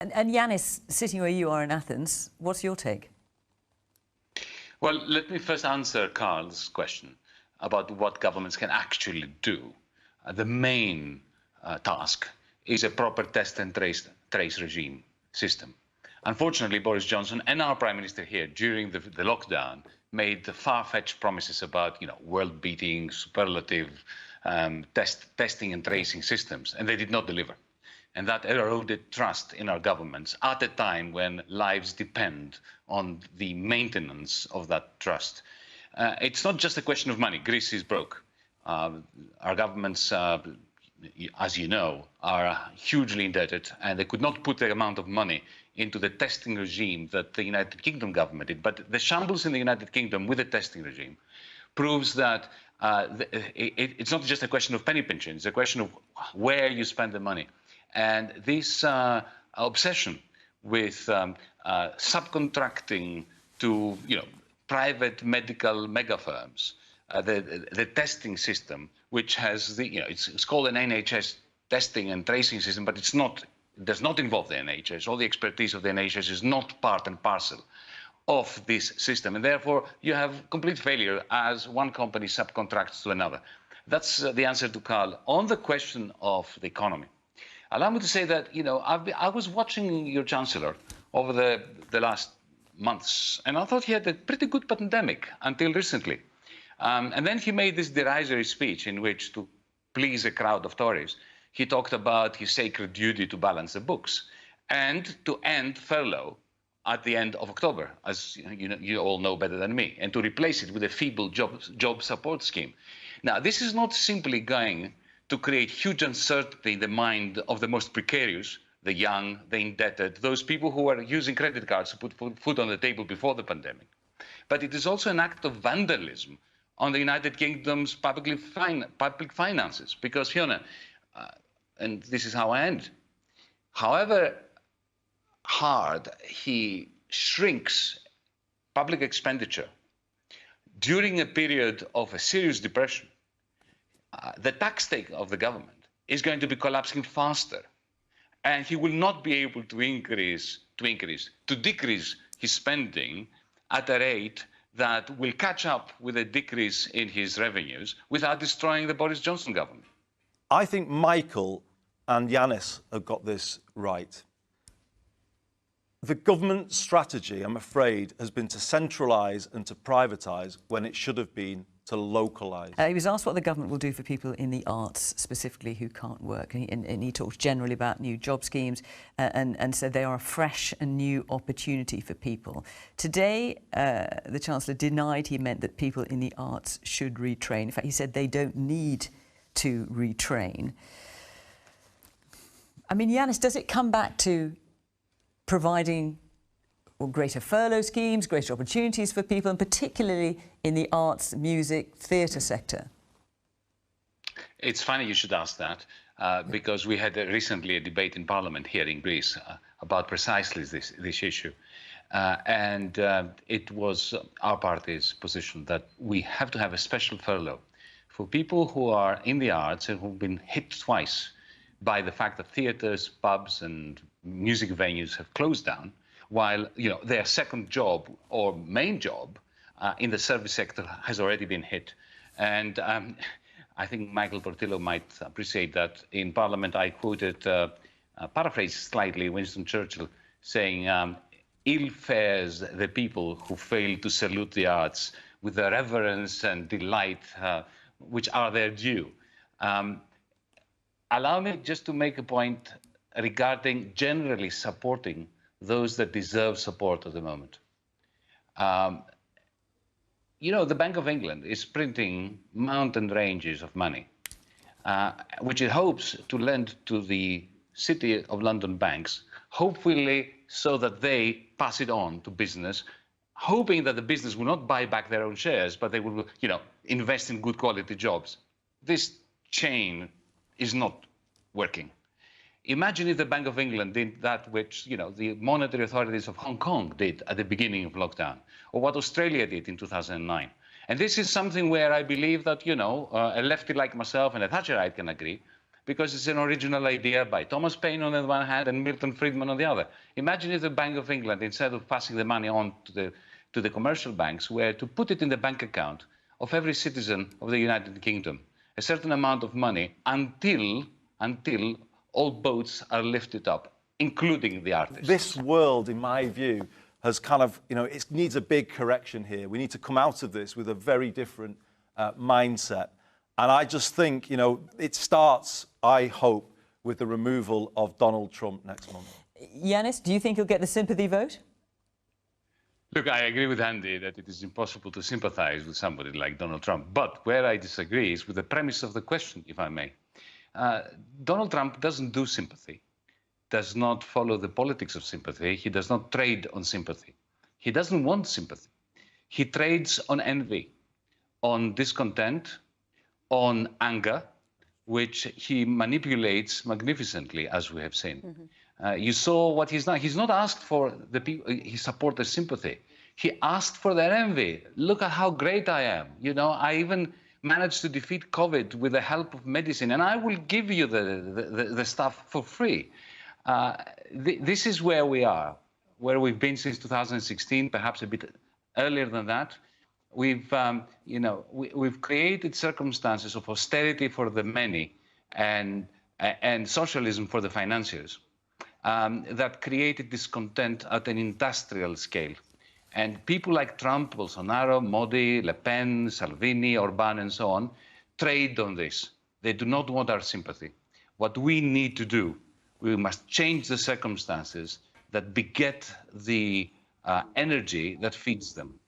And Yanis, sitting where you are in Athens, what's your take? Well, let me first answer Carl's question about what governments can actually do. The main task is a proper test and trace regime system. Unfortunately, Boris Johnson and our Prime Minister here during the lockdown made far-fetched promises about, world-beating, superlative testing and tracing systems, and they did not deliver. And that eroded trust in our governments at a time when lives depend on the maintenance of that trust. It's not just a question of money. Greece is broke. Our governments, as you know, are hugely indebted, and they could not put the amount of money into the testing regime that the United Kingdom government did. But the shambles in the United Kingdom with the testing regime proves that it's not just a question of penny pinching, it's a question of where you spend the money. And this obsession with subcontracting to private medical mega firms, the testing system, which has it's called an NHS testing and tracing system, but it does not involve the NHS. All the expertise of the NHS is not part and parcel of this system, and therefore you have complete failure as one company subcontracts to another. That's the answer to Carl. On the question of the economy, allow me to say that I was watching your Chancellor over the last months, and I thought he had a pretty good pandemic until recently. And then he made this derisory speech in which, to please a crowd of Tories, he talked about his sacred duty to balance the books and to end furlough at the end of October, as you all know better than me, and to replace it with a feeble job support scheme. Now, this is not simply going to create huge uncertainty in the mind of the most precarious, the young, the indebted, those people who are using credit cards to put food on the table before the pandemic. But it is also an act of vandalism on the United Kingdom's public finances. Because, Fiona, and this is how I end, however hard he shrinks public expenditure during a period of a serious depression, the tax take of the government is going to be collapsing faster, and he will not be able to decrease his spending at a rate that will catch up with a decrease in his revenues without destroying the Boris Johnson government. I think Michael and Yanis have got this right. The government strategy, I'm afraid, has been to centralise and to privatise when it should have been to localise. He was asked what the government will do for people in the arts, specifically who can't work. And he talks generally about new job schemes and said they are a fresh and new opportunity for people. Today, the Chancellor denied he meant that people in the arts should retrain. In fact, he said they don't need to retrain. I mean, Yanis, does it come back to providing greater furlough schemes, greater opportunities for people, and particularly in the arts, music, theatre sector? It's funny you should ask that, because we had recently a debate in Parliament here in Greece about precisely this issue. And it was our party's position that we have to have a special furlough for people who are in the arts and who've been hit twice by the fact that theatres, pubs and music venues have closed down, while their second job or main job in the service sector has already been hit. And I think Michael Portillo might appreciate that. In Parliament, I quoted, paraphrased slightly, Winston Churchill saying, ill fares the people who fail to salute the arts with the reverence and delight which are their due. Allow me just to make a point regarding generally supporting those that deserve support at the moment. The Bank of England is printing mountain ranges of money, which it hopes to lend to the City of London banks, hopefully so that they pass it on to business, hoping that the business will not buy back their own shares, but they will, invest in good quality jobs. This chain is not working. Imagine if the Bank of England did that which, the monetary authorities of Hong Kong did at the beginning of lockdown, or what Australia did in 2009. And this is something where I believe that, a lefty like myself and a Thatcherite can agree because it's an original idea by Thomas Paine on the one hand and Milton Friedman on the other. Imagine if the Bank of England, instead of passing the money on to the commercial banks, were to put it in the bank account of every citizen of the United Kingdom, a certain amount of money until all boats are lifted up, including the artists. This world, in my view, has kind of, it needs a big correction here. We need to come out of this with a very different mindset. And I just think, it starts, I hope, with the removal of Donald Trump next month. Yanis, do you think he'll get the sympathy vote? Look, I agree with Andy that it is impossible to sympathize with somebody like Donald Trump. But where I disagree is with the premise of the question, if I may. Donald Trump doesn't do sympathy, does not follow the politics of sympathy. He does not trade on sympathy. He doesn't want sympathy. He trades on envy, on discontent, on anger, which he manipulates magnificently, as we have seen. Mm-hmm. You saw what he's done. He's not asked for the people, his supporters' sympathy. He asked for their envy. Look at how great I am. I even managed to defeat COVID with the help of medicine, and I will give you the stuff for free. This is where we are, where we've been since 2016, perhaps a bit earlier than that. We've created circumstances of austerity for the many and socialism for the financiers that created discontent at an industrial scale. And people like Trump, Bolsonaro, Modi, Le Pen, Salvini, Orban, and so on, trade on this. They do not want our sympathy. What we need to do, we must change the circumstances that beget the energy that feeds them.